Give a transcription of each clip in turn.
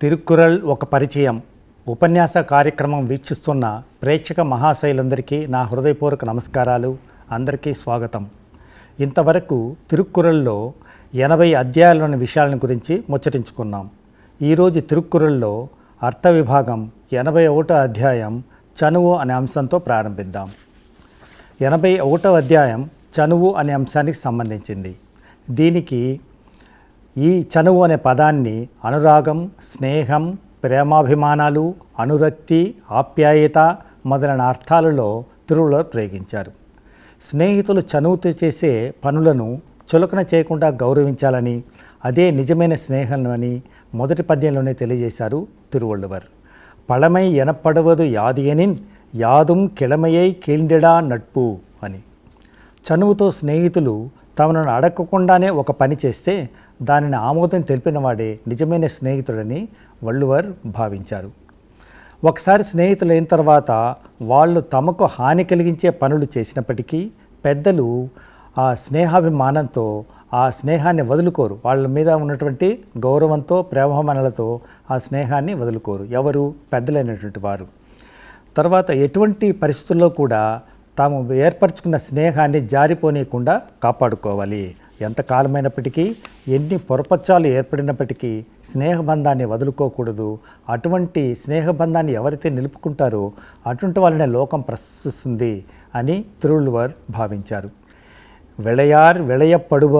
తిరుక్కురల్ ఒక పరిచయం ఉపన్యాస కార్యక్రమం వీక్షిస్తున్న ప్రేక్షక మహాశైలందరికీ నా హృదయపూర్వక నమస్కారాలు. అందరికీ స్వాగతం. ఇంతవరకు తిరుక్కురల్లో 80 అధ్యాయాలలోని విషయాలను గురించి ముచ్చటించుకున్నాం. ఈరోజు తిరుక్కురల్లో అర్థ విభాగం 81వ అధ్యాయం చనువు అనే అంశంతో ప్రారంభిద్దాం. 81వ అధ్యాయం చనువు అనే అంశానికి సంబంధించింది. దీనికి ఈ చనువు అనే పదాన్ని అనురాగం, స్నేహం, ప్రేమాభిమానాలు, అనురక్తి, ఆప్యాయత మొదలైన అర్థాలలో తిరువులో ప్రయోగించారు. స్నేహితులు చనువుతో చేసే పనులను చులకన చేయకుండా గౌరవించాలని, అదే నిజమైన స్నేహం అని మొదటి పద్యంలోనే తెలియజేశారు తిరువள்ளுவர். పళమై ఎనపడవదు యాదియనిన్ యాదుం కిళమయ్యై కీழ்ந்திడా నట్పు అని. చనువుతో స్నేహితులు తమను అడగకుండానే ఒక పని చేస్తే దానిని ఆమోదం తెలిపినవాడే నిజమైన స్నేహితుడని వள்ளுவர் భావించారు. ఒకసారి స్నేహితులు అయిన తర్వాత వాళ్ళు తమకు హాని కలిగించే పనులు చేసినప్పటికీ పెద్దలు ఆ స్నేహాభిమానంతో ఆ స్నేహాన్ని వదులుకోరు. వాళ్ళ మీద ఉన్నటువంటి గౌరవంతో, ప్రేమాభిమానాలతో ఆ స్నేహాన్ని వదులుకోరు. ఎవరు? పెద్దలైనటువంటి వారు. తర్వాత ఎటువంటి పరిస్థితుల్లో కూడా తాము ఏర్పరచుకున్న స్నేహాన్ని జారిపోనీయకుండా కాపాడుకోవాలి. ఎంతకాలమైనప్పటికీ, ఎన్ని పొరపచ్చాలు ఏర్పడినప్పటికీ స్నేహబంధాన్ని వదులుకోకూడదు. అటువంటి స్నేహబంధాన్ని ఎవరైతే నిలుపుకుంటారో అటువంటి వాళ్ళనే లోకం ప్రశంసిస్తుంది అని తిరువள்ளுவர் భావించారు. విళయార్ విళయపడువ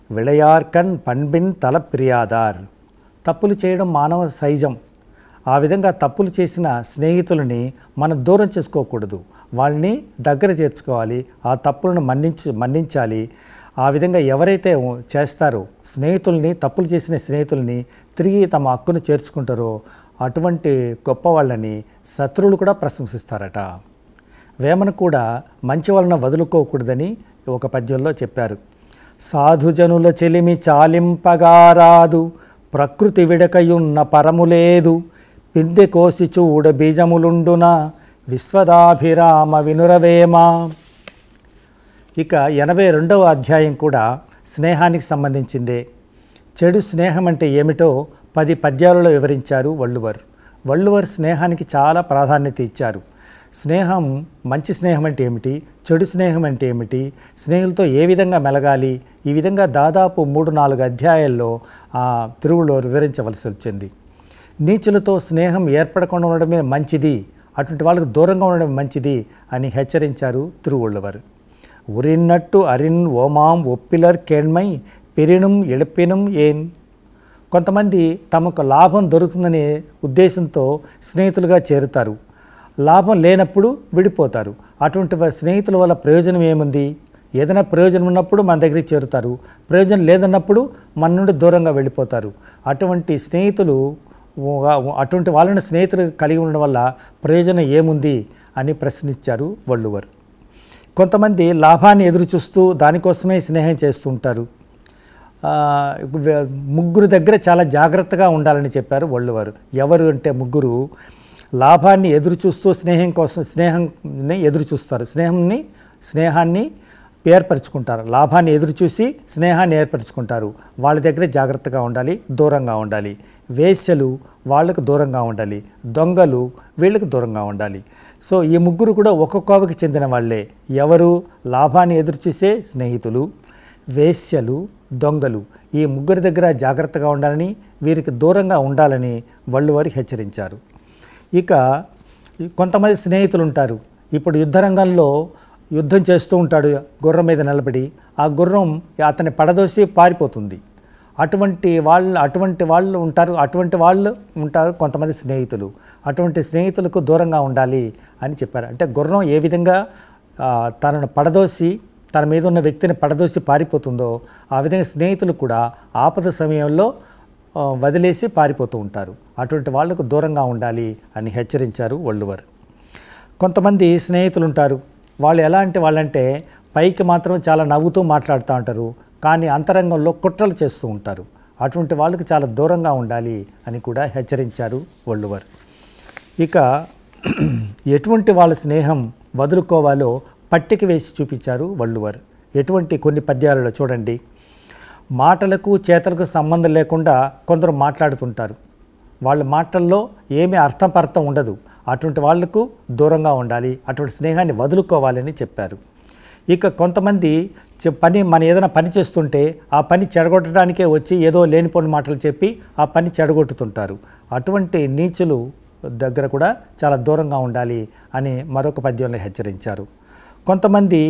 విళయార్కన్ పண்பின் తల ప్రియాదార్. తప్పులు చేయడం మానవ సహజం. ఆ విధంగా తప్పులు చేసిన స్నేహితులని మనం దూరం చేసుకోకూడదు. వాళ్ళని దగ్గర చేర్చుకోవాలి. ఆ తప్పులను మన్నించాలి. ఆ విధంగా ఎవరైతే చేస్తారో స్నేహితుల్ని, తప్పులు చేసిన స్నేహితుల్ని తిరిగి తమ హక్కును చేర్చుకుంటారో అటువంటి గొప్ప వాళ్ళని శత్రువులు కూడా ప్రశంసిస్తారట. వేమన కూడా మంచి వాళ్ళని వదులుకోకూడదని ఒక పద్యంలో చెప్పారు. సాధుజనుల చెలిమి చాలింపగారాదు, ప్రకృతి విడకయున్న పరములేదు, పిందె కోసి చూడ బీజములుండున విశ్వదాభిరామ వినురవేమ. ఇక 82వ అధ్యాయం కూడా స్నేహానికి సంబంధించిందే. చెడు స్నేహం అంటే ఏమిటో 10 పద్యాలలో వివరించారు వள்ளுவர். వள்ளுவர் స్నేహానికి చాలా ప్రాధాన్యత ఇచ్చారు. స్నేహం, మంచి స్నేహం అంటే ఏమిటి, చెడు స్నేహం అంటే ఏమిటి, స్నేహితులతో ఏ విధంగా మెలగాలి, ఈ విధంగా దాదాపు 3-4 అధ్యాయాల్లో తిరువள்ளுவர் వివరించవలసి వచ్చింది. నీచులతో స్నేహం ఏర్పడకుండా ఉండడమే మంచిది, అటువంటి వాళ్ళకు దూరంగా ఉండడం మంచిది అని హెచ్చరించారు తిరువள்ளுவர். ఉరిన్నట్టు అరిన్ ఓమాం ఒప్పిలర్ కేణ్మై పెరినుం ఎళపినుం ఏన్. కొంతమంది తమకు లాభం దొరుకుతుందనే ఉద్దేశంతో స్నేహితులుగా చేరుతారు. లాభం లేనప్పుడు విడిపోతారు. అటువంటి స్నేహితుల వల్ల ప్రయోజనం ఏముంది? ఏదైనా ప్రయోజనం ఉన్నప్పుడు మన దగ్గరికి చేరుతారు, ప్రయోజనం లేదన్నప్పుడు మన నుండి దూరంగా వెళ్ళిపోతారు. అటువంటి స్నేహితులు, అటువంటి వాళ్ళని స్నేహితులు కలిగి ఉండడం వల్ల ప్రయోజనం ఏముంది అని ప్రశ్నించారు వள்ளுவர். కొంతమంది లాభాన్ని ఎదురు చూస్తూ దానికోసమే స్నేహం చేస్తూ ఉంటారు. ముగ్గురు దగ్గర చాలా జాగ్రత్తగా ఉండాలని చెప్పారు వள்ளுவர். ఎవరు అంటే ముగ్గురు లాభాన్ని ఎదురు చూస్తూ స్నేహాన్ని ఎదురు చూస్తారు, స్నేహాన్ని ఏర్పరచుకుంటారు. లాభాన్ని ఎదురు చూసి స్నేహాన్ని ఏర్పరచుకుంటారు. వాళ్ళ దగ్గర జాగ్రత్తగా ఉండాలి, దూరంగా ఉండాలి. వేశ్యలు వాళ్ళకు దూరంగా ఉండాలి, దొంగలు వీళ్ళకి దూరంగా ఉండాలి. సో ఈ ముగ్గురు కూడా ఒక కోవకి చెందిన వాళ్ళే. ఎవరు? లాభాన్ని ఎదురు చూసే స్నేహితులు, వేశ్యలు, దొంగలు. ఈ ముగ్గురి దగ్గర జాగ్రత్తగా ఉండాలని, వీరికి దూరంగా ఉండాలని వள்ளுவர் హెచ్చరించారు. ఇక కొంతమంది స్నేహితులు ఉంటారు. ఇప్పుడు యుద్ధరంగంలో యుద్ధం చేస్తూ ఉంటాడు గుర్రం మీద నిలబడి, ఆ గుర్రం అతన్ని పడదోసి పారిపోతుంది. అటువంటి వాళ్ళు ఉంటారు కొంతమంది స్నేహితులు. అటువంటి స్నేహితులకు దూరంగా ఉండాలి అని చెప్పారు. అంటే గుర్రం ఏ విధంగా తనను పడదోసి, తన మీద ఉన్న వ్యక్తిని పడదోసి పారిపోతుందో ఆ విధంగా స్నేహితులు కూడా ఆపద సమయంలో వదిలేసి పారిపోతూ ఉంటారు. అటువంటి వాళ్లకు దూరంగా ఉండాలి అని హెచ్చరించారు వள்ளுவர். కొంతమంది స్నేహితులు ఉంటారు. వాళ్ళు ఎలాంటి వాళ్ళంటే పైకి మాత్రం చాలా నవ్వుతూ మాట్లాడుతూ ఉంటారు, కానీ అంతరంగంలో కుట్రలు చేస్తూ ఉంటారు. అటువంటి వాళ్ళకి చాలా దూరంగా ఉండాలి అని కూడా హెచ్చరించారు వள்ளுவர். ఇక ఎటువంటి వాళ్ళ స్నేహం వదులుకోవాలో పట్టిక వేసి చూపించారు వள்ளுவர். ఎటువంటి కొన్ని పద్యాలలో చూడండి. మాటలకు చేతలకు సంబంధం లేకుండా కొందరు మాట్లాడుతుంటారు. వాళ్ళ మాటల్లో ఏమీ అర్థం ఉండదు. అటువంటి వాళ్లకు దూరంగా ఉండాలి, అటువంటి స్నేహాన్ని వదులుకోవాలని చెప్పారు. ఇక కొంతమంది మన ఏదైనా పని చేస్తుంటే ఆ పని చెడగొట్టడానికే వచ్చి ఏదో లేనిపోని మాటలు చెప్పి ఆ పని చెడగొట్టుతుంటారు. అటువంటి నీచులు దగ్గర కూడా చాలా దూరంగా ఉండాలి అని మరొక పద్యంలో హెచ్చరించారు. కొంతమంది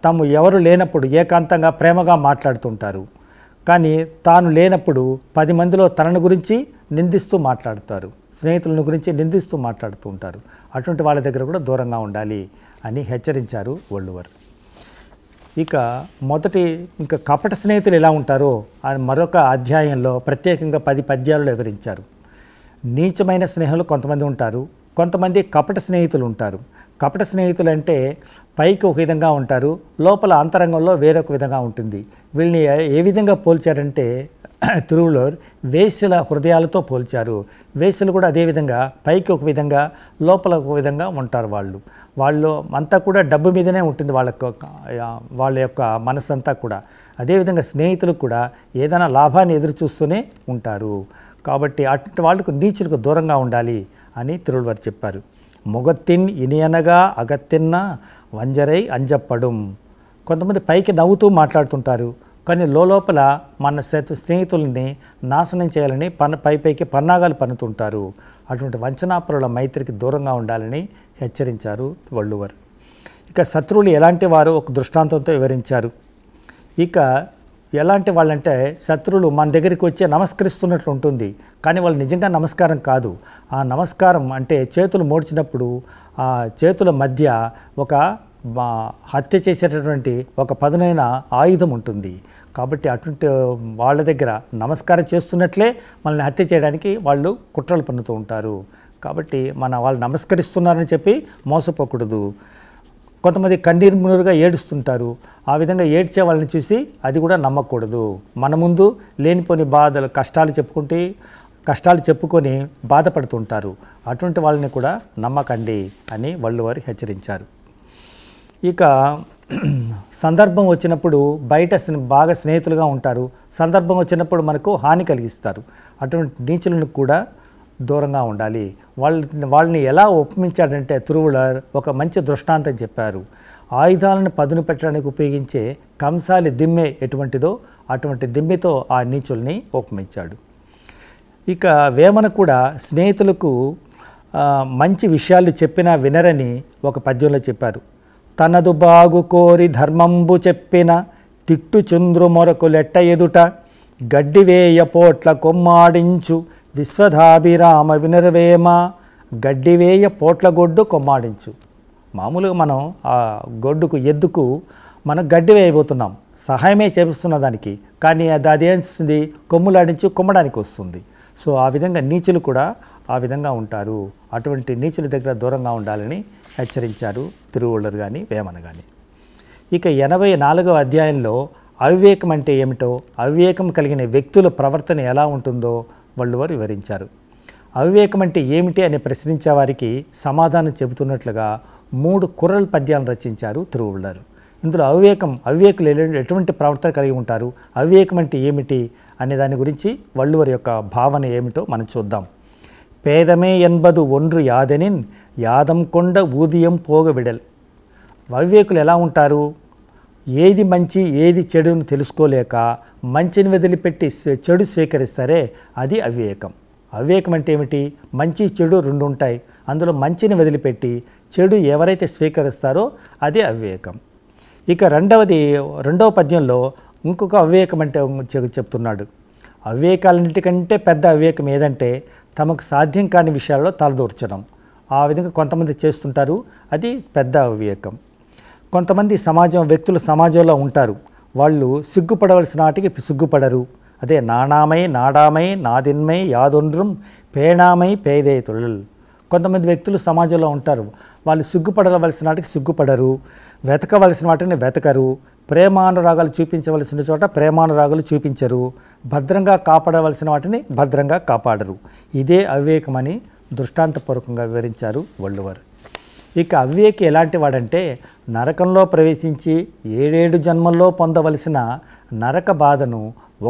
తాము ఎవరు లేనప్పుడు ఏకాంతంగా ప్రేమగా మాట్లాడుతుంటారు, కానీ తాను లేనప్పుడు 10 మందిలో తనను గురించి నిందిస్తూ మాట్లాడతారు, స్నేహితులను గురించి నిందిస్తూ మాట్లాడుతూ ఉంటారు. అటువంటి వాళ్ళ దగ్గర కూడా దూరంగా ఉండాలి అని హెచ్చరించారు వల్లువర్. ఇక ఇంకా కపట స్నేహితులు ఎలా ఉంటారో అని మరొక అధ్యాయంలో ప్రత్యేకంగా 10 పద్యాలలో వివరించారు. నీచమైన స్నేహితులు కొంతమంది ఉంటారు, కొంతమంది కపట స్నేహితులు ఉంటారు. కపట స్నేహితులు అంటే పైకి ఒక విధంగా ఉంటారు, లోపల అంతరంగంలో వేరొక విధంగా ఉంటుంది. వీళ్ళని ఏ విధంగా పోల్చారంటే తిరువళ్ళూర్ వేశ్యల హృదయాలతో పోల్చారు. వేశ్యలు కూడా అదేవిధంగా పైకి ఒక విధంగా లోపల ఒక విధంగా ఉంటారు. వాళ్ళు అంతా కూడా డబ్బు మీదనే ఉంటుంది వాళ్ళ యొక్క మనసంతా కూడా. అదేవిధంగా స్నేహితులు కూడా ఏదైనా లాభాన్ని ఎదురు చూస్తూనే ఉంటారు. కాబట్టి అటువంటి వాళ్ళకు నీచులకు దూరంగా ఉండాలి అని తిరువళ్ళూర్ చెప్పారు. ముగత్తిన్ ఇనియనగా అగత్తిన్న వంజరై అంజప్పడం. కొంతమంది పైకి నవ్వుతూ మాట్లాడుతుంటారు, కానీ లోపల మన స్నేహితుల్ని నాశనం చేయాలని పైకి పన్నాగాలు పన్నుతుంటారు. అటువంటి వంచనాపరుల మైత్రికి దూరంగా ఉండాలని హెచ్చరించారు వల్లువర్. ఇక శత్రువులు ఎలాంటి వారు ఒక దృష్టాంతంతో వివరించారు. ఇక ఎలాంటి వాళ్ళంటే శత్రువులు మన దగ్గరికి వచ్చి నమస్కరిస్తున్నట్లు ఉంటుంది, కానీ వాళ్ళు నిజంగా నమస్కారం కాదు. ఆ నమస్కారం అంటే చేతులు మోడ్చినప్పుడు ఆ చేతుల మధ్య ఒక హత్య చేసేటటువంటి ఒక పదునైన ఆయుధం ఉంటుంది. కాబట్టి అటువంటి వాళ్ళ దగ్గర నమస్కారం చేస్తున్నట్లే మనల్ని హత్య చేయడానికి వాళ్ళు కుట్రలు పన్నుతూ ఉంటారు. కాబట్టి వాళ్ళు నమస్కరిస్తున్నారని చెప్పి మోసపోకూడదు. కొంతమంది కన్నీరు మున్నీరుగా ఏడుస్తుంటారు, ఆ విధంగా ఏడ్చే వాళ్ళని చూసి అది కూడా నమ్మకూడదు. మన ముందు లేనిపోని బాధలు కష్టాలు చెప్పుకొని బాధపడుతుంటారు. అటువంటి వాళ్ళని కూడా నమ్మకండి అని వల్లువర్ హెచ్చరించారు. ఇక సందర్భం వచ్చినప్పుడు బయట బాగా స్నేహితులుగా ఉంటారు, సందర్భం వచ్చినప్పుడు మనకు హాని కలిగిస్తారు. అటువంటి నీచులను కూడా దూరంగా ఉండాలి. వాళ్ళని ఎలా ఉపమించాడంటే తిరువళ్ళూర్ ఒక మంచి దృష్టాంతం చెప్పారు. ఆయుధాలను పదును పెట్టడానికి ఉపయోగించే కంసాలి దిమ్మె ఎటువంటిదో అటువంటి దిమ్మెతో ఆ నీచుల్ని ఉపమించాడు. ఇక వేమన కూడా స్నేహితులకు మంచి విషయాలు చెప్పినా వినరని ఒక పద్యంలో చెప్పారు. తనదు బాగు కోరి ధర్మంబు చెప్పిన తిట్టు చంద్రు మొరకు లెట్ట ఎదుట గడ్డివేయ పోట్ల కొమ్మాడించు విశ్వధాభిరామ వినరవేమ. గడ్డివేయ పోట్ల గొడ్డు కొమ్మాడించు. మామూలుగా మనం ఆ ఎద్దుకు మనం గడ్డి వేయబోతున్నాం, సహాయమే చేపిస్తున్న దానికి, కానీ అదేంస్తుంది కొమ్ములాడించి కొమ్మడానికి వస్తుంది. సో ఆ విధంగా నీచులు కూడా ఆ విధంగా ఉంటారు. అటువంటి నీచుల దగ్గర దూరంగా ఉండాలని హెచ్చరించారు తిరువళ్ళూర్ కానీ వేమన కానీ. ఇక 84వ అధ్యాయంలో అవివేకం అంటే ఏమిటో, అవివేకం కలిగిన వ్యక్తుల ప్రవర్తన ఎలా ఉంటుందో వల్లువర్ వివరించారు. అవివేకం అంటే ఏమిటి అని ప్రశ్నించే వారికి సమాధానం చెబుతున్నట్లుగా 3 కుర్రల పద్యాలను రచించారు తిరువళ్ళూర్. ఇందులో అవివేకులు ఎటువంటి ప్రవర్తన కలిగి ఉంటారు, అవివేకం అంటే ఏమిటి అనే దాని గురించి వల్లువర్ యొక్క భావన ఏమిటో మనం చూద్దాం. పేదమే ఎన్బదు ఒండ్రు యాదెనిన్ యాదం కొండ ఊదియం పోగ విడల్. అవివేకులు ఎలా ఉంటారు, ఏది మంచి ఏది చెడును తెలుసుకోలేక మంచిని వదిలిపెట్టి చెడు స్వీకరిస్తారే అది అవివేకం. అవివేకం అంటే ఏమిటి, మంచి చెడు 2 ఉంటాయి, అందులో మంచిని వదిలిపెట్టి చెడు ఎవరైతే స్వీకరిస్తారో అది అవివేకం. ఇక రెండవ పద్యంలో ఇంకొక అవివేకం అంటే చెప్తున్నాడు. అవివేకాలన్నిటికంటే పెద్ద అవివేకం ఏదంటే తమకు సాధ్యం కాని విషయాల్లో తలదూర్చడం. ఆ విధంగా కొంతమంది చేస్తుంటారు, అది పెద్ద అవివేకం. కొంతమంది వ్యక్తులు సమాజంలో ఉంటారు, వాళ్ళు సిగ్గుపడవలసిన వాటికి సిగ్గుపడరు. అదే నాడామై నాదిన్మై యాదొండ్రం పేణామై పేదే తొళల్. కొంతమంది వ్యక్తులు సమాజంలో ఉంటారు, వాళ్ళు సిగ్గుపడవలసిన వాటికి సిగ్గుపడరు, వెతకవలసిన వాటిని వెతకరు, ప్రేమానురాగాలు చూపించవలసిన చోట ప్రేమానురాగాలు చూపించరు, భద్రంగా కాపాడవలసిన వాటిని భద్రంగా కాపాడరు. ఇదే అవివేకమని దృష్టాంతపూర్వకంగా వివరించారు వల్లువర్. ఇక అవివేకి ఎలాంటి వాడంటే నరకంలో ప్రవేశించి 7 జన్మల్లో పొందవలసిన నరక బాధను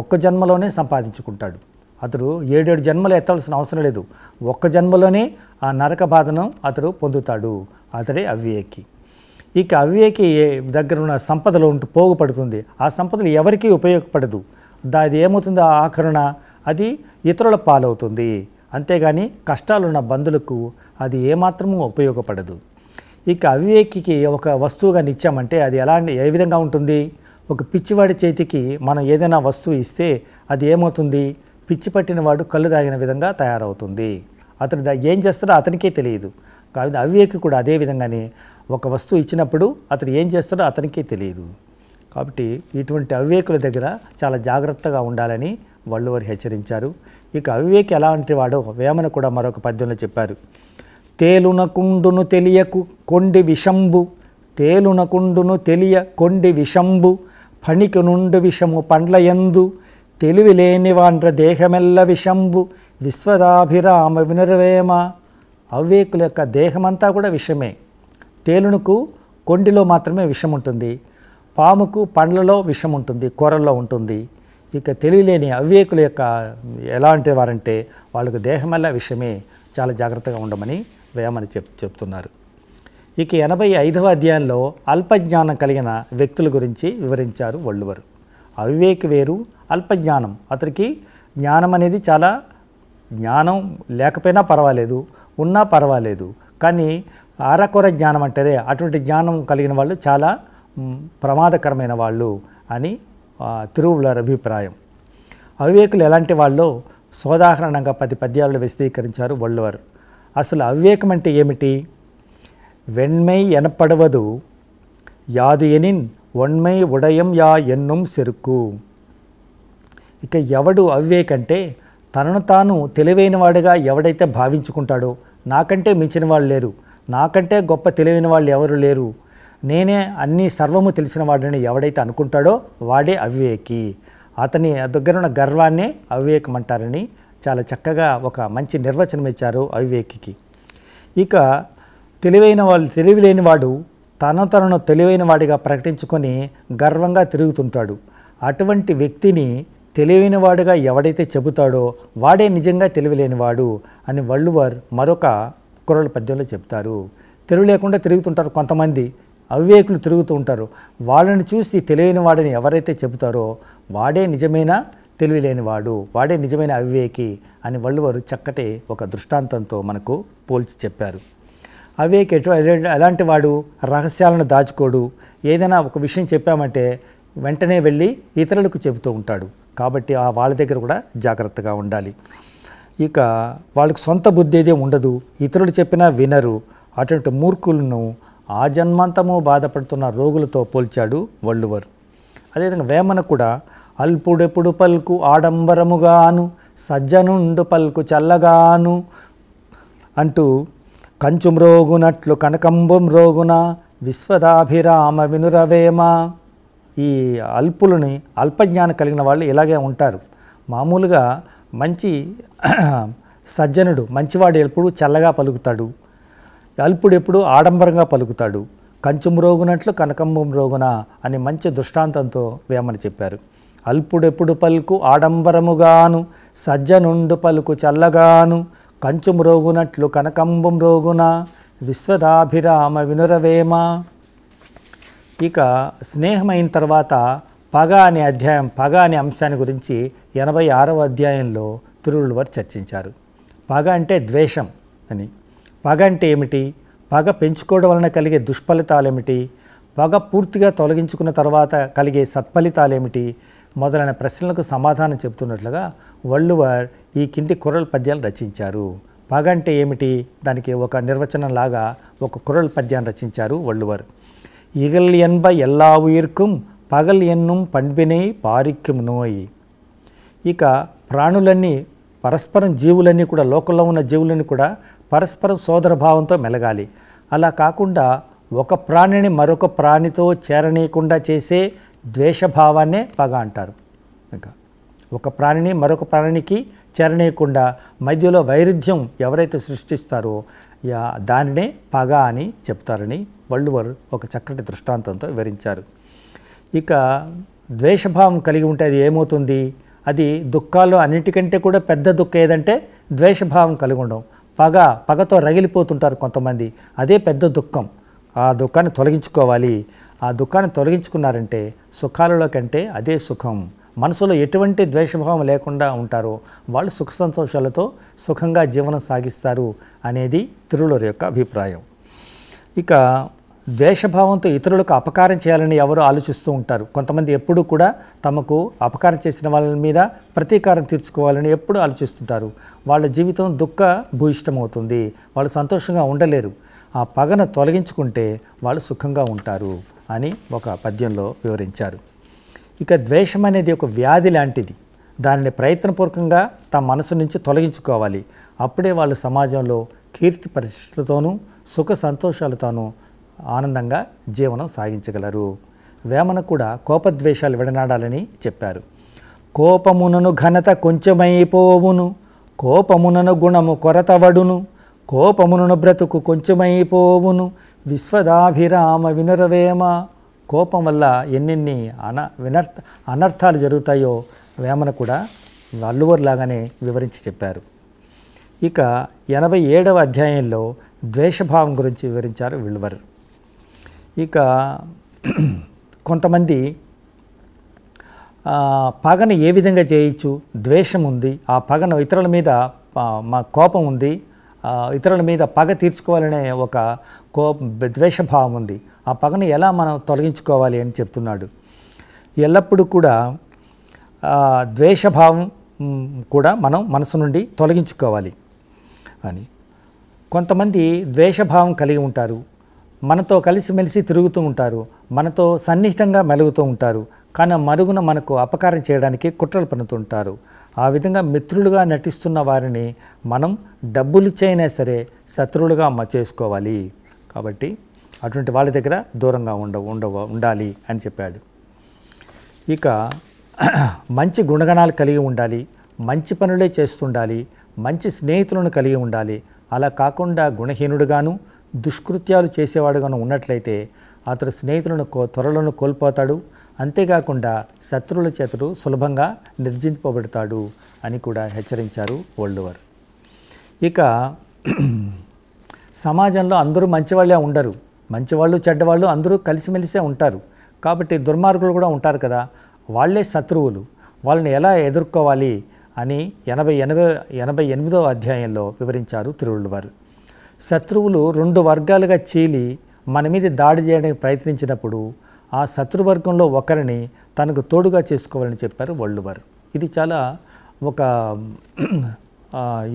ఒక్క జన్మలోనే సంపాదించుకుంటాడు. అతడు 7 జన్మలు ఎత్తవలసిన అవసరం లేదు. ఒక్క జన్మలోనే ఆ నరక బాధను అతడు పొందుతాడు. అతడే అవివేకి. ఇక అవివేకి దగ్గర ఉన్న సంపదలు పోగుపడుతుంది. ఆ సంపదలు ఎవరికీ ఉపయోగపడదు. అది ఏమవుతుందో ఆఖరున అది ఇతరుల పాలవుతుంది. అంతేగాని కష్టాలున్న బంధువులకు అది ఏమాత్రము ఉపయోగపడదు. ఇక అవివేకికి ఒక వస్తువుగా ఇచ్చామంటే అది ఏ విధంగా ఉంటుంది? ఒక పిచ్చివాడి చేతికి మనం ఏదైనా వస్తువు ఇస్తే అది ఏమవుతుంది? పిచ్చి పట్టిన వాడు కళ్ళు తాగిన విధంగా తయారవుతుంది. అతను ఏం చేస్తాడో అతనికే తెలియదు. కాబట్టి అవివేకి కూడా అదే విధంగానే ఒక వస్తువు ఇచ్చినప్పుడు అతను ఏం చేస్తాడో అతనికే తెలియదు. కాబట్టి ఇటువంటి అవివేకుల దగ్గర చాలా జాగ్రత్తగా ఉండాలని వள்ளுவர் హెచ్చరించారు. ఇక అవివేకి ఎలాంటి వాడో వేమన కూడా మరొక పద్యంలో చెప్పారు. తేలునకుండును తెలియకు కొండి విషంబు, తేలునకుండును తెలియ కొండి విషంబు, పణికి నుండి విషము పండ్లయందు, తెలివి లేని వాండ్ర దేహమెల్ల విషంబు, విశ్వదాభిరామ వినురవేమ. అవివేకుల యొక్క దేహమంతా కూడా విషమే. తేలునకు కొండిలో మాత్రమే విషం ఉంటుంది, పాముకు పండ్లలో విషం ఉంటుంది, కూరల్లో ఉంటుంది. ఇక తెలివిలేని అవివేకుల యొక్క ఎలాంటి వారంటే వాళ్ళకు దేహమల్లా విషమే. చాలా జాగ్రత్తగా ఉండమని వేమన చెప్తున్నారు. ఇక 85వ అధ్యాయంలో అల్పజ్ఞానం కలిగిన వ్యక్తుల గురించి వివరించారు వள்ளுவர். అవివేకి వేరు, అల్పజ్ఞానం. అతనికి జ్ఞానం అనేది చాలా జ్ఞానం లేకపోయినా పర్వాలేదు, ఉన్నా పర్వాలేదు, కానీ అరకొర జ్ఞానం అంటారే అటువంటి జ్ఞానం కలిగిన వాళ్ళు చాలా ప్రమాదకరమైన వాళ్ళు అని తిరువళ్ళూరి అభిప్రాయం. అవివేకులు ఎలాంటి వాళ్ళు సోదాహరణంగా 10 పద్యాలను విశదీకరించారు వள்ளுவர். అసలు అవివేకం అంటే ఏమిటి? వెண்மை ఎనపడవదు யாது ఎనిన్ ఒண்மை ఉడయం యా ఎన్నుం సెరుకు. ఇక ఎవడు అవివేకంటే తనను తాను తెలివైన వాడిగా ఎవడైతే భావించుకుంటాడో, నాకంటే మించిన వాళ్ళు లేరు, నాకంటే గొప్ప తెలివైన వాళ్ళు ఎవరు లేరు, నేనే అన్నీ సర్వము తెలిసిన వాడిని ఎవడైతే అనుకుంటాడో వాడే అవివేకి. అతని దగ్గరున్న గర్వాన్నే అవివేకం అంటారని చాలా చక్కగా ఒక మంచి నిర్వచనం ఇచ్చారు అవివేకికి. ఇక తెలివి లేని వాడు తనను తెలివైన వాడిగా ప్రకటించుకొని గర్వంగా తిరుగుతుంటాడు. అటువంటి వ్యక్తిని తెలివైన వాడుగా ఎవడైతే చెబుతాడో వాడే నిజంగా తెలివిలేనివాడు అని వள்ளுவர் మరొక కుర్రల పద్యంలో చెప్తారు. తెలివి లేకుండా తిరుగుతుంటారు కొంతమంది, అవివేకులు తిరుగుతూ ఉంటారు. వాళ్ళని చూసి తెలియని వాడిని ఎవరైతే చెబుతారో వాడే నిజమైన తెలివిలేనివాడు, వాడే నిజమైన అవివేకి అని వள்ளுவர் చక్కటి ఒక దృష్టాంతంతో మనకు పోల్చి చెప్పారు. అవివేకి ఎలాంటి వాడు? రహస్యాలను దాచుకోడు. ఏదైనా ఒక విషయం చెప్పామంటే వెంటనే వెళ్ళి ఇతరులకు చెబుతూ ఉంటాడు. కాబట్టి వాళ్ళ దగ్గర కూడా జాగ్రత్తగా ఉండాలి. ఇక వాళ్ళకి సొంత బుద్ధి ఏదే ఉండదు, ఇతరులు చెప్పినా వినరు. అటువంటి మూర్ఖులను ఆ జన్మాంతము బాధపడుతున్న రోగులతో పోల్చాడు వள்ளுவர். అదేవిధంగా వేమన కూడా అల్పుడెప్పుడు పల్కు ఆడంబరముగాను, సజ్జనుండు పల్కు చల్లగాను అంటూ కంచు మ్రోగునట్లు కనకంబం రోగున, విశ్వదాభిరామ వినురవేమ. ఈ అల్పులని అల్పజ్ఞానం కలిగిన వాళ్ళు ఇలాగే ఉంటారు. మామూలుగా మంచి సజ్జనుడు మంచివాడు ఎప్పుడు చల్లగా పలుకుతాడు, అల్పుడు ఎప్పుడు ఆడంబరంగా పలుకుతాడు. కంచు మ్రోగునట్లు కనకంబం రోగున అని మంచి దృష్టాంతంతో వేమన చెప్పారు. అల్పుడెప్పుడు పలుకు ఆడంబరముగాను, సజ్జనుండు పలుకు చల్లగాను, కంచు మ్రోగునట్లు కనకంబం రోగున, విశ్వదాభిరామ వినురవేమ. ఇక స్నేహం అయిన తర్వాత పగ అనే అంశాన్ని గురించి 86వ అధ్యాయంలో తిరువళ్ళూరి చర్చించారు. పగ అంటే ద్వేషం అని. పగ అంటే ఏమిటి? పగ పెంచుకోవడం వలన కలిగే దుష్ఫలితాలు ఏమిటి? పగ పూర్తిగా తొలగించుకున్న తర్వాత కలిగే సత్ఫలితాలు ఏమిటి? మొదలైన ప్రశ్నలకు సమాధానం చెబుతున్నట్లుగా వள்ளுவர் ఈ కింది కుర్రల పద్యాలు రచించారు. పగ అంటే ఏమిటి? దానికి ఒక నిర్వచనంలాగా ఒక కుర్రల పద్యాన్ని రచించారు వள்ளுவர். ఇగల్ ఎన్బ ఎల్లా ఉయిర్కుం పగల్ ఎన్నుం పండ్బినై పారిక్యం నోయి. ఇక ప్రాణులన్నీ పరస్పరం జీవులన్నీ కూడా, లోకంలో ఉన్న జీవులన్నీ కూడా పరస్పరం సోదర భావంతో మెలగాలి. అలా కాకుండా ఒక ప్రాణిని మరొక ప్రాణితో చేరనీయకుండా చేసే ద్వేషభావాన్నే పగ అంటారు. ఇంకా ఒక ప్రాణిని మరొక ప్రాణికి చేరనీయకుండా మధ్యలో వైరుధ్యం ఎవరైతే సృష్టిస్తారో దానినే పగ అని చెప్తారని వள்ளுவர் ఒక చక్కటి దృష్టాంతంతో వివరించారు. ఇక ద్వేషభావం కలిగి ఉంటే అది ఏమవుతుంది? అది దుఃఖాల్లో అన్నిటికంటే కూడా పెద్ద దుఃఖం ఏదంటే ద్వేషభావం కలిగి ఉండడం. పగతో రగిలిపోతుంటారు కొంతమంది, అదే పెద్ద దుఃఖం. ఆ దుఃఖాన్ని తొలగించుకోవాలి. ఆ దుఃఖాన్ని తొలగించుకున్నారంటే సుఖాలలో కంటే అదే సుఖం. మనసులో ఎటువంటి ద్వేషభావం లేకుండా ఉంటారో వాళ్ళు సుఖ సంతోషాలతో సుఖంగా జీవనం సాగిస్తారు అనేది తిరువళ్ళూరు యొక్క అభిప్రాయం. ఇక ద్వేషభావంతో ఇతరులకు అపకారం చేయాలని ఎవరు ఆలోచిస్తూ ఉంటారు. కొంతమంది ఎప్పుడూ కూడా తమకు అపకారం చేసిన వాళ్ళ మీద ప్రతీకారం తీర్చుకోవాలని ఎప్పుడూ ఆలోచిస్తుంటారు. వాళ్ళ జీవితం దుఃఖ భూయిష్టమవుతుంది, వాళ్ళు సంతోషంగా ఉండలేరు. ఆ పగను తొలగించుకుంటే వాళ్ళు సుఖంగా ఉంటారు అని ఒక పద్యంలో వివరించారు. ఇక ద్వేషం అనేది ఒక వ్యాధి లాంటిది. దానిని ప్రయత్నపూర్వకంగా తమ మనసు నుంచి తొలగించుకోవాలి. అప్పుడే వాళ్ళు సమాజంలో కీర్తి పరిస్థితులతోనూ సుఖ సంతోషాలతోనూ ఆనందంగా జీవనం సాగించగలరు. వేమన కూడా కోపద్వేషాలు విడనాడాలని చెప్పారు. కోపమునను ఘనత కొంచెమైపోవును, కోపమునను గుణము కొరతవడును, కోపమునను బ్రతుకు కొంచెమైపోవును, విశ్వదాభిరామ వినురవేమ. కోపం వల్ల ఎన్నెన్ని అనర్థాలు జరుగుతాయో వేమన కూడా వల్లువర్లాగానే వివరించి చెప్పారు. ఇక 87వ అధ్యాయంలో ద్వేషభావం గురించి వివరించారు విల్వర్. ఇక కొంతమంది పగను ఏ విధంగా చేయొచ్చు, ద్వేషం ఉంది, ఆ పగను ఇతరుల మీద మా కోపం ఉంది, ఇతరుల మీద పగ తీర్చుకోవాలనే ఒక ద్వేషభావం ఉంది. ఆ పగను ఎలా మనం తొలగించుకోవాలి అని చెప్తున్నాడు. ఎల్లప్పుడూ కూడా ద్వేషభావం కూడా మనం మనసు నుండి తొలగించుకోవాలి అని. కొంతమంది ద్వేషభావం కలిగి ఉంటారు, మనతో కలిసిమెలిసి తిరుగుతూ ఉంటారు, మనతో సన్నిహితంగా మెలుగుతూ ఉంటారు, కానీ మరుగున మనకు అపకారం చేయడానికి కుట్రలు పన్నుతుంటారు. ఆ విధంగా మిత్రులుగా నటిస్తున్న వారిని మనం డబ్బులు ఇచ్చైనా సరే శత్రువులుగా చేసుకోవాలి. కాబట్టి అటువంటి వాళ్ళ దగ్గర దూరంగా ఉండాలి అని చెప్పాడు. ఇక మంచి గుణగణాలు కలిగి ఉండాలి, మంచి పనులే చేస్తుండాలి, మంచి స్నేహితులను కలిగి ఉండాలి. అలా కాకుండా గుణహీనుడుగాను దుష్కృత్యాలు చేసేవాడుగాను ఉన్నట్లయితే అతడు స్నేహితులను త్వరలోనూ కోల్పోతాడు. అంతేకాకుండా శత్రువుల చేతుడు సులభంగా నిర్జింపబడతాడు అని కూడా హెచ్చరించారు వల్లువర్. ఇక సమాజంలో అందరూ మంచివాళ్ళే ఉండరు, మంచివాళ్ళు చెడ్డవాళ్ళు అందరూ కలిసిమెలిసే ఉంటారు. కాబట్టి దుర్మార్గులు కూడా ఉంటారు కదా, వాళ్ళే శత్రువులు. వాళ్ళని ఎలా ఎదుర్కోవాలి అని 88వ అధ్యాయంలో వివరించారు తిరువళ్ళువారు. శత్రువులు 2 వర్గాలుగా చీలి మన మీద దాడి చేయడానికి ప్రయత్నించినప్పుడు ఆ శత్రువర్గంలో ఒకరిని తనకు తోడుగా చేసుకోవాలని చెప్పారు వల్లువర్. ఇది చాలా ఒక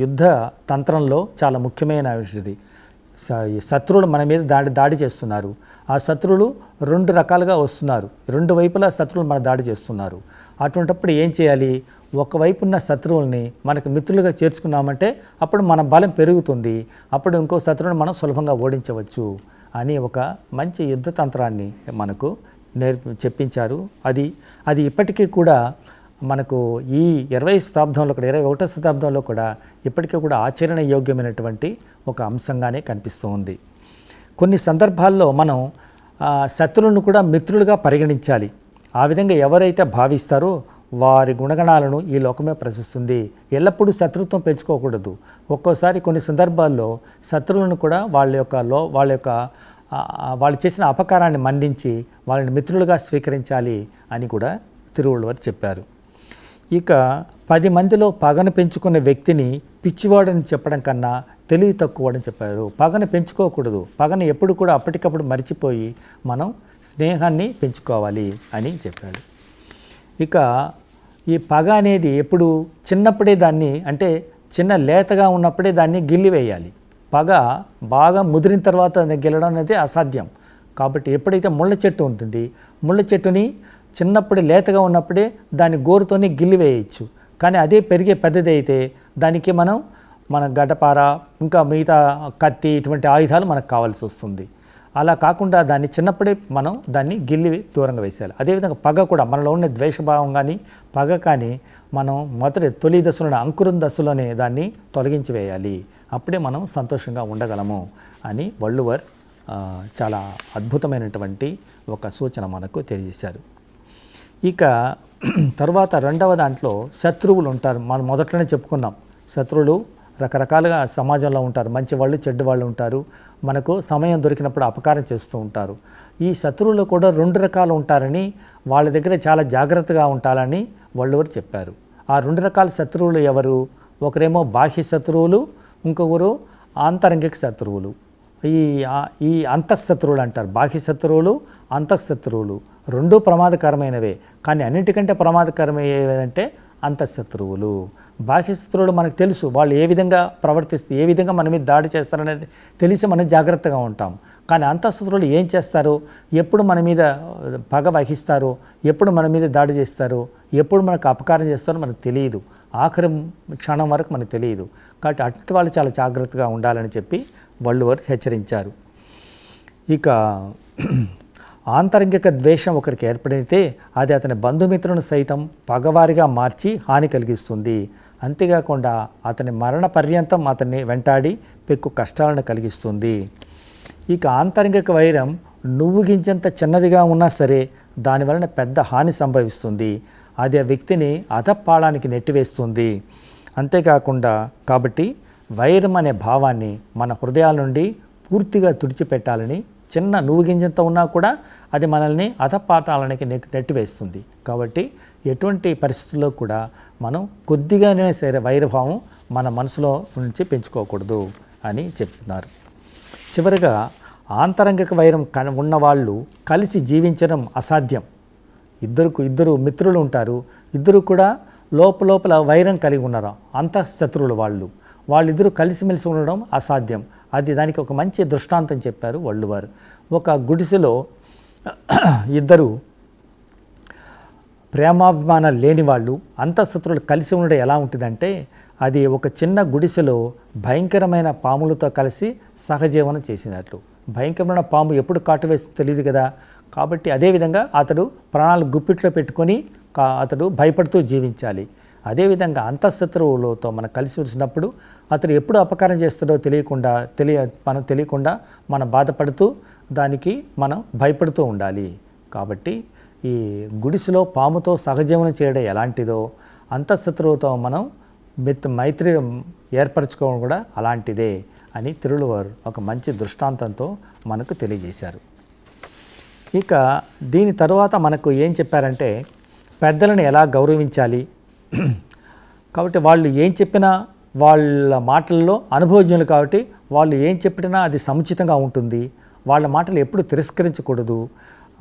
యుద్ధ తంత్రంలో చాలా ముఖ్యమైన విషయం. శత్రువులు మన మీద దాడి చేస్తున్నారు. ఆ శత్రువులు 2 రకాలుగా వస్తున్నారు, 2 వైపులా శత్రువులు మన దాడి చేస్తున్నారు. అటువంటిప్పుడు ఏం చేయాలి? ఒకవైపు ఉన్న శత్రువుల్ని మనకు మిత్రులుగా చేర్చుకున్నామంటే అప్పుడు మన బలం పెరుగుతుంది, అప్పుడు ఇంకో శత్రువుని మనం సులభంగా ఓడించవచ్చు అని ఒక మంచి యుద్ధ తంత్రాన్ని మనకు చెప్పించారు. అది ఇప్పటికీ కూడా మనకు ఈ 20వ శతాబ్దంలో కూడా 21వ శతాబ్దంలో కూడా ఇప్పటికీ కూడా ఆచరణ యోగ్యమైనటువంటి ఒక అంశంగానే కనిపిస్తూ ఉంది. కొన్ని సందర్భాల్లో మనం శత్రువులను కూడా మిత్రులుగా పరిగణించాలి. ఆ విధంగా ఎవరైతే భావిస్తారో వారి గుణగణాలను ఈ లోకమే ప్రశిస్తుంది. ఎల్లప్పుడూ శత్రుత్వం పెంచుకోకూడదు. ఒక్కోసారి కొన్ని సందర్భాల్లో శత్రువులను కూడా వాళ్ళు చేసిన అపకారాన్ని మన్నించి వాళ్ళని మిత్రులుగా స్వీకరించాలి అని కూడా తిరువళ్ళువారు చెప్పారు. ఇక 10 మందిలో పగను పెంచుకున్న వ్యక్తిని పిచ్చివాడని చెప్పడం కన్నా తెలివి తక్కువడని చెప్పారు. పగను పెంచుకోకూడదు, పగను ఎప్పుడు కూడా అప్పటికప్పుడు మరిచిపోయి మనం స్నేహాన్ని పెంచుకోవాలి అని చెప్పాడు. ఇక ఈ పగ అనేది ఎప్పుడు చిన్నప్పుడే దాన్ని, అంటే చిన్న లేతగా ఉన్నప్పుడే దాన్ని గిల్లివేయాలి. పగ బాగా ముదిరిన తర్వాత గెలడం అనేది అసాధ్యం. కాబట్టి ఎప్పుడైతే ముళ్ళ చెట్టు ఉంటుంది, ముళ్ళ చెట్టుని చిన్నప్పుడే లేతగా ఉన్నప్పుడే దాన్ని గోరుతోనే గిల్లివేయచ్చు. కానీ అదే పెరిగే పెద్దది అయితే దానికి మన గడ్డపార ఇంకా మిగతా కత్తి ఇటువంటి ఆయుధాలు మనకు కావాల్సి వస్తుంది. అలా కాకుండా దాన్ని చిన్నప్పుడే మనం దాన్ని గిల్లి దూరంగా వేసేయాలి. అదేవిధంగా పగ కూడా మనలో ఉన్న ద్వేషభావం కానీ పగ కానీ మనం తొలి దశలోనే అంకురం దశలోనే దాన్ని తొలగించి వేయాలి. అప్పుడే మనం సంతోషంగా ఉండగలము అని వల్లువర్ చాలా అద్భుతమైనటువంటి ఒక సూచన మనకు తెలియజేశారు. ఇక తర్వాత రెండవ దాంట్లో శత్రువులు ఉంటారు. మనం మొదట్లోనే చెప్పుకున్నాం, శత్రువులు రకరకాలుగా సమాజంలో ఉంటారు. మంచి వాళ్ళు, చెడ్డ వాళ్ళు ఉంటారు. మనకు సమయం దొరికినప్పుడు అపకారం చేస్తూ ఉంటారు. ఈ శత్రువులు కూడా 2 రకాలు ఉంటారని, వాళ్ళ దగ్గర చాలా జాగ్రత్తగా ఉండాలని వల్లువర్ చెప్పారు. ఆ 2 రకాల శత్రువులు ఎవరు? ఒకరేమో బాహ్య శత్రువులు, ఇంకొకరు ఆంతరంగిక శత్రువులు. ఈ అంతఃశత్రువులు అంటారు. బాహ్య శత్రువులు, అంతఃశత్రువులు రెండూ ప్రమాదకరమైనవే. కానీ అన్నిటికంటే ప్రమాదకరమయ్యేదంటే అంతఃశత్రువులు. బాహ్య శత్రువులు మనకు తెలుసు, వాళ్ళు ఏ విధంగా ప్రవర్తిస్తే, ఏ విధంగా మన మీద దాడి చేస్తారనేది తెలిసి మనం జాగ్రత్తగా ఉంటాం. కానీ అంతఃశత్రువులు ఏం చేస్తారో, ఎప్పుడు మన మీద పగ వహిస్తారో, ఎప్పుడు మన మీద దాడి చేస్తారో, ఎప్పుడు మనకు అపకారం చేస్తారో మనకు తెలియదు. ఆఖరి క్షణం వరకు మనకు తెలియదు. కాబట్టి అట్టి వాళ్ళు చాలా జాగ్రత్తగా ఉండాలని చెప్పి వల్లువర్ హెచ్చరించారు. ఇక ఆంతరంగిక ద్వేషం ఒకరికి ఏర్పడితే అది అతని బంధుమిత్రులను సైతం పగవారిగా మార్చి హాని కలిగిస్తుంది. అంతేకాకుండా అతని మరణ పర్యంతం అతన్ని వెంటాడి పెక్కు కష్టాలను కలిగిస్తుంది. ఇక ఆంతరంగిక వైరం నువ్వు గింజంత చిన్నదిగా ఉన్నా సరే దానివలన పెద్ద హాని సంభవిస్తుంది. అది ఆ వ్యక్తిని అధపాళానికి నెట్టివేస్తుంది. అంతేకాకుండా కాబట్టి వైరం అనే భావాన్ని మన హృదయాల నుండి పూర్తిగా తుడిచిపెట్టాలని, చిన్న నువ్వు గింజంత ఉన్నా కూడా అది మనల్ని అధపాతాలనికి నెట్టివేస్తుంది. కాబట్టి ఎటువంటి పరిస్థితుల్లో కూడా మనం కొద్దిగానే సరే వైరభావం మన మనసులో నుంచి పెంచుకోకూడదు అని చెప్తున్నారు. చివరిగా ఆంతరంగిక వైరం ఉన్నవాళ్ళు కలిసి జీవించడం అసాధ్యం. ఇద్దరు మిత్రులు ఉంటారు, ఇద్దరు కూడా లోపల వైరం కలిగి ఉన్నారు, అంతఃశత్రువులు వాళ్ళిద్దరూ కలిసిమెలిసి ఉండడం అసాధ్యం. దానికి ఒక మంచి దృష్టాంతం చెప్పారు వల్లువారు. ఒక గుడిసెలో ఇద్దరు ప్రేమాభిమానాలు లేని వాళ్ళు అంతఃశత్రువులు కలిసి ఉండడం ఎలా ఉంటుందంటే, అది ఒక చిన్న గుడిసెలో భయంకరమైన పాములతో కలిసి సహజీవనం చేసినట్లు. భయంకరమైన పాము ఎప్పుడు కాటు వేస్తుందో తెలియదు కదా. కాబట్టి అదేవిధంగా అతడు ప్రాణాలు గుప్పిట్లో పెట్టుకొని అతడు భయపడుతూ జీవించాలి. అదేవిధంగా అంతఃశత్రువులతో మనం కలిసి వచ్చినప్పుడు అతడు ఎప్పుడు అపకారం చేస్తాడో తెలియకుండా మనం బాధపడుతూ దానికి మనం భయపడుతూ ఉండాలి. కాబట్టి ఈ గుడిసెలో పాముతో సహజీవనం చేయడం ఎలాంటిదో అంతఃశత్రువుతో మనం మైత్రి ఏర్పరచుకోవడం కూడా అలాంటిదే అని తిరువళ్ళువర్ ఒక మంచి దృష్టాంతంతో మనకు తెలియజేశారు. ఇక దీని తర్వాత మనకు ఏం చెప్పారంటే, పెద్దలను ఎలా గౌరవించాలి. కాబట్టి వాళ్ళు ఏం చెప్పినా వాళ్ళ మాటల్లో అనుభవజ్ఞులు కాబట్టి వాళ్ళు ఏం చెప్పినా అది సముచితంగా ఉంటుంది. వాళ్ళ మాటలు ఎప్పుడు తిరస్కరించకూడదు,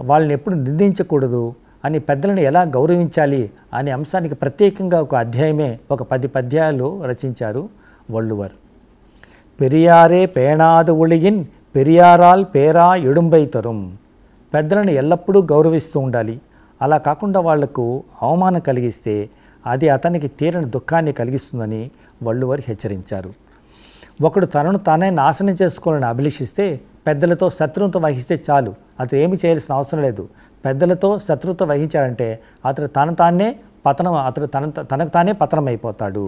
వాళ్ళని ఎప్పుడు నిందించకూడదు అని పెద్దలను ఎలా గౌరవించాలి అనే అంశానికి ప్రత్యేకంగా ఒక అధ్యాయమే, ఒక 10 పద్యాలు రచించారు వల్లువర్. పెరియారే పేణాదు ఒళిగిన్ పెరియారాల్ పేరా ఎడుంబై తరుం. పెద్దలను ఎల్లప్పుడూ గౌరవిస్తూ ఉండాలి. అలా కాకుండా వాళ్లకు అవమానం కలిగిస్తే అది అతనికి తీరని దుఃఖాన్ని కలిగిస్తుందని వల్లువర్ హెచ్చరించారు. ఒకడు తనను తానే నాశనం చేసుకోవాలని అభిలషిస్తే పెద్దలతో శత్రుత్వం వహిస్తే చాలు, అతను ఏమి చేయాల్సిన అవసరం లేదు. పెద్దలతో శత్రుత్వం వహించాడంటే అతను తనకు తానే పతనం అయిపోతాడు.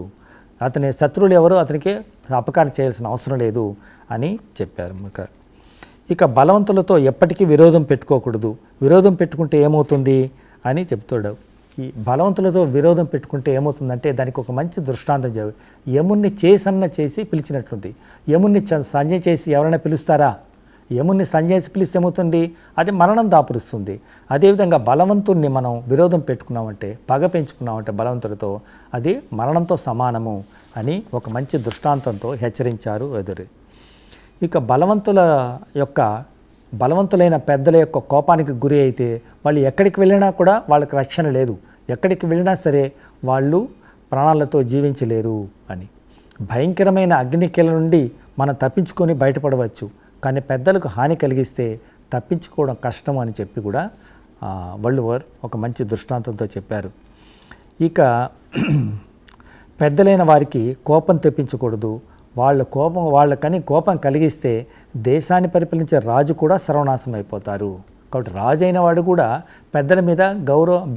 అతని శత్రువులు ఎవరు అతనికి అపకారం చేయాల్సిన అవసరం లేదు అని చెప్పారు. ఇక బలవంతులతో ఎప్పటికీ విరోధం పెట్టుకోకూడదు. విరోధం పెట్టుకుంటే ఏమవుతుంది అని చెప్తాడు. ఈ బలవంతులతో విరోధం పెట్టుకుంటే ఏమవుతుందంటే దానికి ఒక మంచి దృష్టాంతం చెప్పి, యముణ్ణి చేసి పిలిచినట్లుంది. యముణ్ణి సంజయ్ చేసి ఎవరైనా పిలుస్తారా? యముణ్ణి సంజయ్ పిలిస్తే ఏమవుతుంది? అది మరణం దాపురుస్తుంది. అదేవిధంగా బలవంతుణ్ణి మనం విరోధం పెట్టుకున్నామంటే, పగ పెంచుకున్నామంటే బలవంతుడితో అది మరణంతో సమానము అని ఒక మంచి దృష్టాంతంతో హెచ్చరించారు ఎదురు. ఇక బలవంతులైన పెద్దల యొక్క కోపానికి గురి అయితే వాళ్ళు ఎక్కడికి వెళ్ళినా కూడా వాళ్ళకి రక్షణ లేదు. ఎక్కడికి వెళ్ళినా సరే వాళ్ళు ప్రాణాలతో జీవించలేరు అని. భయంకరమైన అగ్నికీల నుండి మనం తప్పించుకొని బయటపడవచ్చు, కానీ పెద్దలకు హాని కలిగిస్తే తప్పించుకోవడం కష్టం అని చెప్పి కూడా వల్లువర్ ఒక మంచి దృష్టాంతంతో చెప్పారు. ఇక పెద్దలైన వారికి కోపం తెప్పించకూడదు. వాళ్ళకని కోపం కలిగిస్తే దేశాన్ని పరిపాలించే రాజు కూడా సర్వనాశనం అయిపోతారు. కాబట్టి రాజు అయిన వాడు కూడా పెద్దల మీద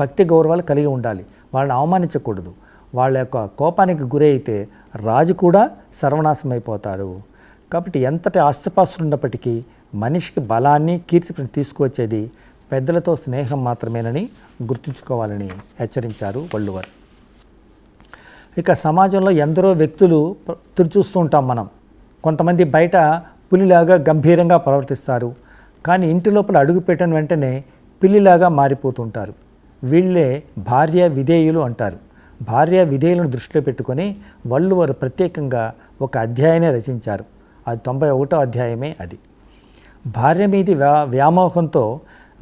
భక్తి గౌరవాలు కలిగి ఉండాలి. వాళ్ళని అవమానించకూడదు. వాళ్ళ యొక్క కోపానికి గురి అయితే రాజు కూడా సర్వనాశనం అయిపోతాడు. కాబట్టి ఎంతటి ఆస్తిపాస్తులు ఉన్నప్పటికీ మనిషికి బలాన్ని కీర్తి తీసుకువచ్చేది పెద్దలతో స్నేహం మాత్రమేనని గుర్తుంచుకోవాలని హెచ్చరించారు వల్లువర్. ఇక సమాజంలో ఎందరో వ్యక్తులు చూస్తూ ఉంటాం మనం. కొంతమంది బయట పులిలాగా గంభీరంగా ప్రవర్తిస్తారు, కానీ ఇంటి లోపల అడుగుపెట్టిన వెంటనే పిల్లిలాగా మారిపోతుంటారు. వీళ్ళే భార్య విధేయులు అంటారు. భార్య విధేయులను దృష్టిలో పెట్టుకొని వల్లువర్ ప్రత్యేకంగా ఒక అధ్యాయాన్ని రచించారు. అది 91వ అధ్యాయమే అది. భార్య మీది వ్యామోహంతో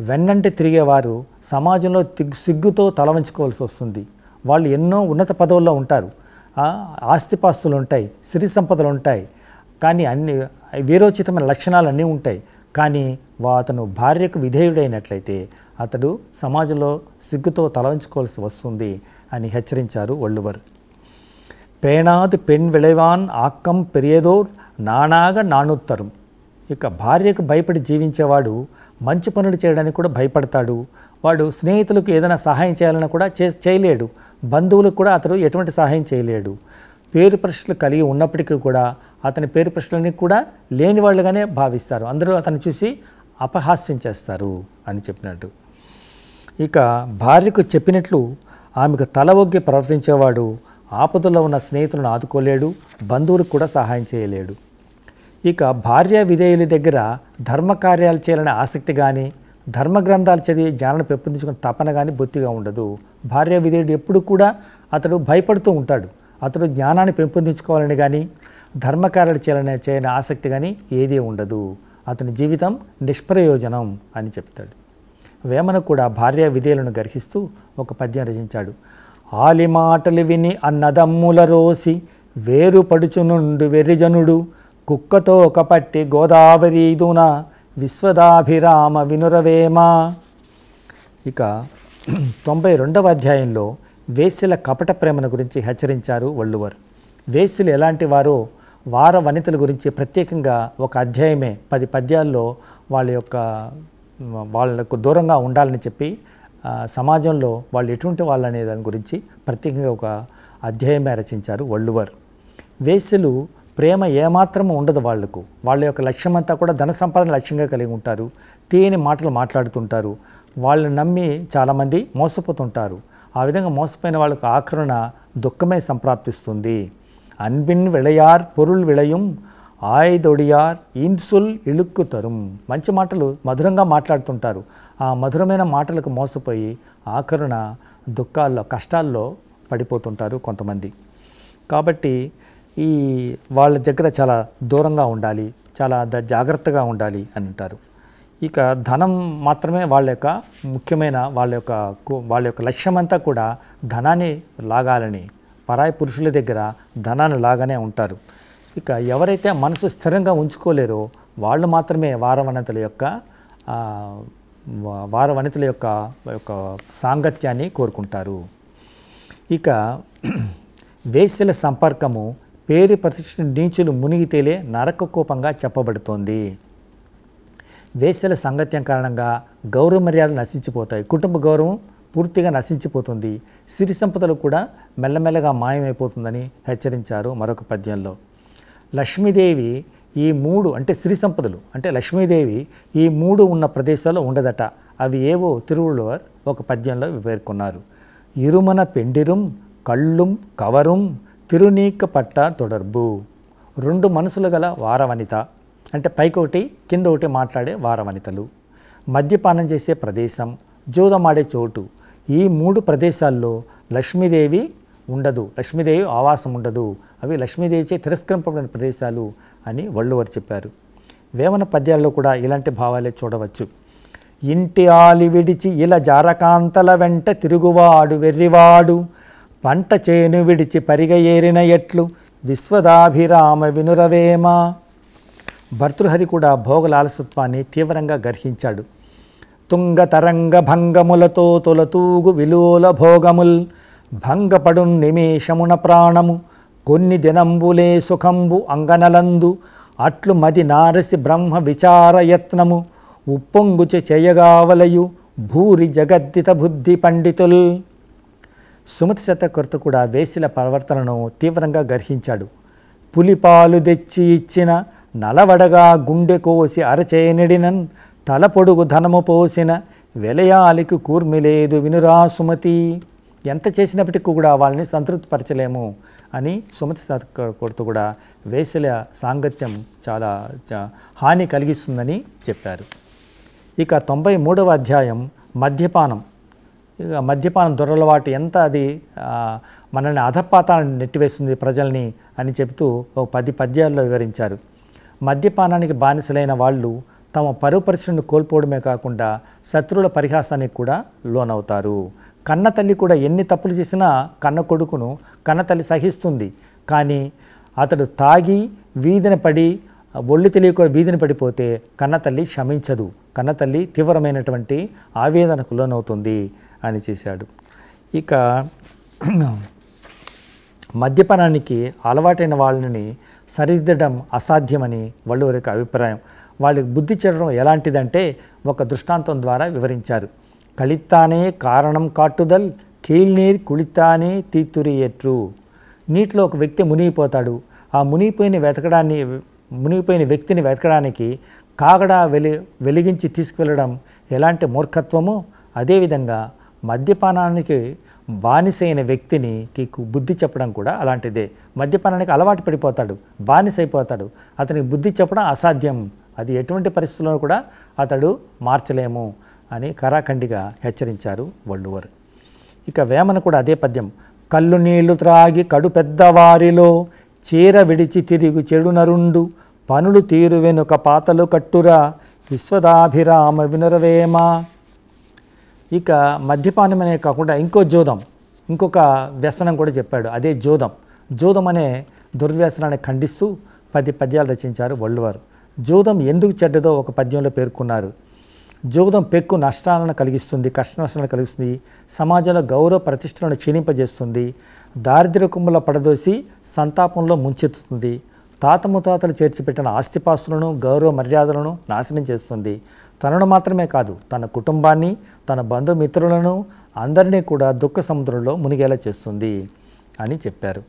వెన్నంటి తిరిగేవారు సమాజంలో సిగ్గుతో తల వంచుకోవాల్సి వస్తుంది. వాళ్ళు ఎన్నో ఉన్నత పదవుల్లో ఉంటారు, ఆస్తిపాస్తులు ఉంటాయి, సిరి సంపదలు ఉంటాయి, కానీ అన్ని వీరోచితమైన లక్షణాలు అన్నీ ఉంటాయి. కానీ అతను భార్యకు విధేయుడైనట్లయితే అతడు సమాజంలో సిగ్గుతో తల వంచుకోవాల్సి వస్తుంది అని హెచ్చరించారు వల్లువర్. పేణాది పెణ్ విளைవాన్ ఆక్కం పెరియదోర్ నానాగా నానుత్తరం. ఇక భార్యకు భయపడి జీవించేవాడు మంచి పనులు చేయడానికి కూడా భయపడతాడు. వాడు స్నేహితులకు ఏదైనా సహాయం చేయాలన్నా కూడా చేయలేడు. బంధువులకు కూడా అతడు ఎటువంటి సహాయం చేయలేడు. పేరు ప్రశ్నలు కలిగి ఉన్నప్పటికీ కూడా అతని పేరు ప్రశ్నలని కూడా లేని వాళ్ళుగానే భావిస్తారు. అందరూ అతను చూసి అపహాస్యం చేస్తారు అని చెప్పినట్టు. ఇక భార్యకు చెప్పినట్లు ఆమెకు తల ఒగ్గి ప్రవర్తించేవాడు ఆపదలో ఉన్న స్నేహితులను ఆదుకోలేడు, బంధువులకు కూడా సహాయం చేయలేడు. ఇక భార్య విధేయుల దగ్గర ధర్మకార్యాలు చేయాలనే ఆసక్తి కానీ, ధర్మ గ్రంథాలు చదివి జ్ఞానాన్ని పెంపొందించుకునే తపన కానీ బొత్తిగా ఉండదు. భార్య విధేయుడు ఎప్పుడు కూడా అతడు భయపడుతూ ఉంటాడు. అతడు జ్ఞానాన్ని పెంపొందించుకోవాలని కానీ, ధర్మకార్యాలు చేయని ఆసక్తి కానీ ఏదీ ఉండదు. అతని జీవితం నిష్ప్రయోజనం అని చెప్తాడు. వేమన కూడా భార్య విధేయులను గర్హిస్తూ ఒక పద్యం రచించాడు. ఆలి మాటలు విని అన్నదమ్ముల రోసి వేరు పడుచునుండు వెర్రిజనుడు కుక్కతో ఒకపట్టి గోదావరీదున విశ్వదాభిరామ వినురవేమ. ఇక 92వ అధ్యాయంలో వేశ్యల కపట ప్రేమను గురించి హెచ్చరించారు వల్లువర్. వేశ్యలు ఎలాంటి వారో వార వనితల గురించి ప్రత్యేకంగా ఒక అధ్యాయమే 10 పద్యాల్లో వాళ్ళకు దూరంగా ఉండాలని చెప్పి సమాజంలో వాళ్ళు ఎటువంటి వాళ్ళు అనే దాని గురించి ప్రత్యేకంగా ఒక అధ్యాయమే రచించారు వల్లువర్. వేశ్యలు ప్రేమ ఏమాత్రం ఉండదు వాళ్లకు. వాళ్ళ యొక్క లక్ష్యం అంతా కూడా ధన సంపాదన లక్ష్యంగా కలిగి ఉంటారు. తీయని మాటలు మాట్లాడుతుంటారు. వాళ్ళని నమ్మి చాలామంది మోసపోతుంటారు. ఆ విధంగా మోసపోయిన వాళ్ళకు ఆఖరున దుఃఖమే సంప్రాప్తిస్తుంది. అన్బిన్ విళయార్ పొరుల్ విళయం ఆయుదొడియార్ ఇన్సుల్ ఇలుక్కు తరుం. మంచి మాటలు మధురంగా మాట్లాడుతుంటారు. ఆ మధురమైన మాటలకు మోసపోయి ఆఖరున దుఃఖాల్లో కష్టాల్లో పడిపోతుంటారు కొంతమంది. కాబట్టి వాళ్ళ దగ్గర చాలా దూరంగా ఉండాలి, చాలా జాగ్రత్తగా ఉండాలి అని అంటారు. ఇక ధనం మాత్రమే వాళ్ళ యొక్క ముఖ్యమైన వాళ్ళ యొక్క లక్ష్యం అంతా కూడా ధనాన్ని లాగాలని, పరాయి పురుషుల దగ్గర ధనాన్ని లాగానే ఉంటారు. ఇక ఎవరైతే మనసు స్థిరంగా ఉంచుకోలేరో వాళ్ళు మాత్రమే వారవనితల యొక్క సాంగత్యాన్ని కోరుకుంటారు. ఇక వేశ్యల సంపర్కము పేరు ప్రతిష్ఠ నీచులు మునిగి తేలే నరక కోపంగా చెప్పబడుతోంది. వేశ్యల సాంగత్యం కారణంగా గౌరవ మర్యాదలు నశించిపోతాయి. కుటుంబ గౌరవం పూర్తిగా నశించిపోతుంది. సిరి సంపదలు కూడా మెల్లమెల్లగా మాయమైపోతుందని హెచ్చరించారు మరొక పద్యంలో. లక్ష్మీదేవి ఈ 3 అంటే సిరి సంపదలు అంటే లక్ష్మీదేవి ఈ 3 ఉన్న ప్రదేశాల్లో ఉండదట. అవి ఏవో తిరువள்ளுவர் ఒక పద్యంలో పేర్కొన్నారు. ఇరుమన పెండిరుం కళ్ళుం కవరుం తిరునీక పట్ట తొడర్బు. 2 మనసులు గల వారవనిత అంటే పైకొకటి కింద ఒకటి మాట్లాడే వారవనితలు, మద్యపానం చేసే ప్రదేశం, జూదమాడే చోటు, ఈ 3 ప్రదేశాల్లో లక్ష్మీదేవి ఉండదు, లక్ష్మీదేవి ఆవాసం ఉండదు. అవి లక్ష్మీదేవిచే తిరస్కరింపబడిన ప్రదేశాలు అని వల్లువర్ చెప్పారు. వేమన పద్యాల్లో కూడా ఇలాంటి భావాలే చూడవచ్చు. ఇంటి ఆలి విడిచి ఇలా జారకాంతల వెంట తిరుగువాడు వెర్రివాడు పంట చేను విడిచి పరిగ ఏరిన ఎట్లు విశ్వదాభిరామ వినురవేమ. భర్తృహరి కూడా భోగలాలసత్వాన్ని తీవ్రంగా గర్హించాడు. తుంగ తరంగ భంగములతో తొలతూగు విలోల భోగముల్ భంగపడు నిమేషమున ప్రాణము కొన్ని దినంబులే సుఖంబు అంగనలందు అట్లు మది నారసి బ్రహ్మ విచారయత్నము ఉప్పొంగుచే చేయగావలయు భూరి జగద్దిత బుద్ధి పండితుల్. సుమతి శతకర్త కూడా వేశ్యల ప్రవర్తనను తీవ్రంగా గర్హించాడు. పులిపాలు తెచ్చి ఇచ్చిన నలవడగా గుండె కోసి అరచేనిడినన్ తల పొడుగు ధనము పోసిన వెలయాలికి కూర్మి లేదు వినురా సుమతి. ఎంత చేసినప్పటికీ కూడా వాళ్ళని సంతృప్తిపరచలేము అని సుమతి కొడుతూ కూడా వేసల సాంగత్యం చాలా హాని కలిగిస్తుందని చెప్పారు. ఇక 93వ అధ్యాయం మద్యపానం. ఇక మద్యపానం దురలవాటు ఎంత అది మనల్ని అధపాతాన్ని నెట్టివేస్తుంది ప్రజల్ని అని చెబుతూ ఒక 10 పద్యాల్లో వివరించారు. మద్యపానానికి బానిసలైన వాళ్ళు తమ పరువు పరిశ్రమను కోల్పోవడమే కాకుండా శత్రువుల పరిహాసానికి కూడా లోనవుతారు. కన్న తల్లి కూడా ఎన్ని తప్పులు చేసినా కన్న కొడుకును కన్న తల్లి సహిస్తుంది. కానీ అతడు తాగి వీధిన పడి ఒళ్ళు తెలియక వీధిన పడిపోతే కన్న తల్లి క్షమించదు. కన్న తల్లి తీవ్రమైనటువంటి ఆవేదనకు లోనవుతుంది అని చేశాడు. ఇక మద్యపానానికి అలవాటైన వాళ్ళని సరిదిద్దడం అసాధ్యమని వల్లూరి అభిప్రాయం. వాళ్ళకి బుద్ధి చెడడం ఎలాంటిదంటే ఒక దృష్టాంతం ద్వారా వివరించారు. కళిత్తానే కారణం కాట్టుదల్ కీళ్నీర్ కుళిత్తానే తీతురియెట్రు. నీటిలో ఒక వ్యక్తి మునిగిపోతాడు. ఆ మునిగిపోయిన వ్యక్తిని వెతకడానికి కాగడా వెలిగించి తీసుకువెళ్ళడం ఎలాంటి మూర్ఖత్వమో, అదేవిధంగా మద్యపానానికి బానిసైన వ్యక్తిని బుద్ధి చెప్పడం కూడా అలాంటిదే. మద్యపానానికి అలవాటు పడిపోతాడు, బానిసైపోతాడు. అతనికి బుద్ధి చెప్పడం అసాధ్యం. అది ఎటువంటి పరిస్థితుల్లో కూడా అతడు మార్చలేము అని కరాఖండిగా హెచ్చరించారు వల్లూరు. ఇక వేమన కూడా అదే పద్యం. కళ్ళు నీళ్లు త్రాగి కడు పెద్దవారిలో చీర విడిచి తిరిగి చెడు నరుండు పనులు తీరు వెనుక పాతలు కట్టురా విశ్వదాభిరామ వినురవేమ. ఇక మద్యపానం అనే కాకుండా ఇంకొక వ్యసనం కూడా చెప్పాడు. అదే జోదం. జోదం అనే దుర్వ్యసనాన్ని ఖండిస్తూ 10 పద్యాలు రచించారు వల్లూరు. జోదం ఎందుకు చెడ్డదో ఒక పద్యంలో పేర్కొన్నారు. జోదం పెక్కు నష్టాలను కలిగిస్తుంది, కష్ట నష్టాలను కలిగిస్తుంది, సమాజంలో గౌరవ ప్రతిష్టలను క్షీణింపజేస్తుంది, దారిద్ర్య కుంభలో పడదోసి సంతాపంలో ముంచెత్తుతుంది, తాత ముత్తాతలు చేర్చిపెట్టిన ఆస్తిపాస్తులను గౌరవ మర్యాదలను నాశనం చేస్తుంది. తనను మాత్రమే కాదు, తన కుటుంబాన్ని, తన బంధుమిత్రులను అందరినీ కూడా దుఃఖ సముద్రంలో మునిగేలా చేస్తుంది అని చెప్పారు.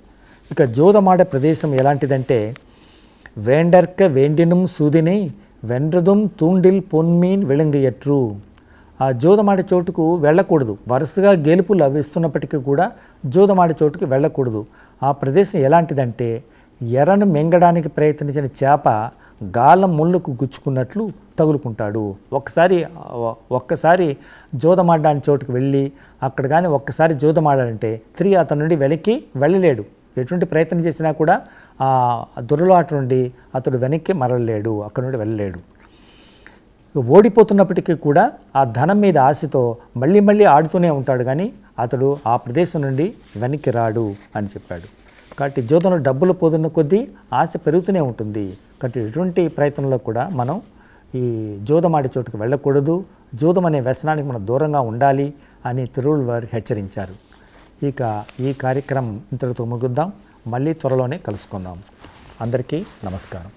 ఇక జోదమాడే ప్రదేశం ఎలాంటిదంటే వేండర్క వేండినం సూదిని వెండ్రదుం తూండిల్ పొన్మీన్ విళంగియట్రు. ఆ జోదమాడే చోటుకు వెళ్ళకూడదు. వరుసగా గెలుపులు లభిస్తున్నప్పటికీ కూడా జోదమాడే చోటుకు వెళ్ళకూడదు. ఆ ప్రదేశం ఎలాంటిదంటే ఎర్రను మింగడానికి ప్రయత్నించిన చేప గాలం ముళ్ళకు గుచ్చుకున్నట్లు తగులుకుంటాడు. ఒక్కసారి జోదమాడడానికి చోటుకు వెళ్ళి అక్కడ కానీ ఒక్కసారి జోదమాడాలంటే తిరిగి అతని నుండి వెనక్కి వెళ్ళలేడు. ఎటువంటి ప్రయత్నం చేసినా కూడా ఆ దురలవాటు నుండి అతడు వెనక్కి మరలలేడు, అక్కడి నుండి వెళ్ళలేడు. ఓడిపోతున్నప్పటికీ కూడా ఆ ధనం మీద ఆశతో మళ్ళీ ఆడుతూనే ఉంటాడు, కానీ అతడు ఆ ప్రదేశం నుండి వెనక్కి రాడు అని చెప్పాడు. కాబట్టి జోదంలో డబ్బులు పోతున్న కొద్దీ ఆశ పెరుగుతూనే ఉంటుంది. కాబట్టి ఎటువంటి ప్రయత్నంలో కూడా మనం ఈ జోదమాడే చోటుకు వెళ్ళకూడదు, జోదం అనే వ్యసనానికి మనం దూరంగా ఉండాలి అని తిరువళ్ళూరు హెచ్చరించారు. ఇక ఈ కార్యక్రమం ఇంతటితో ముగిద్దాం. మళ్ళీ త్వరలోనే కలుసుకుందాం. అందరికీ నమస్కారం.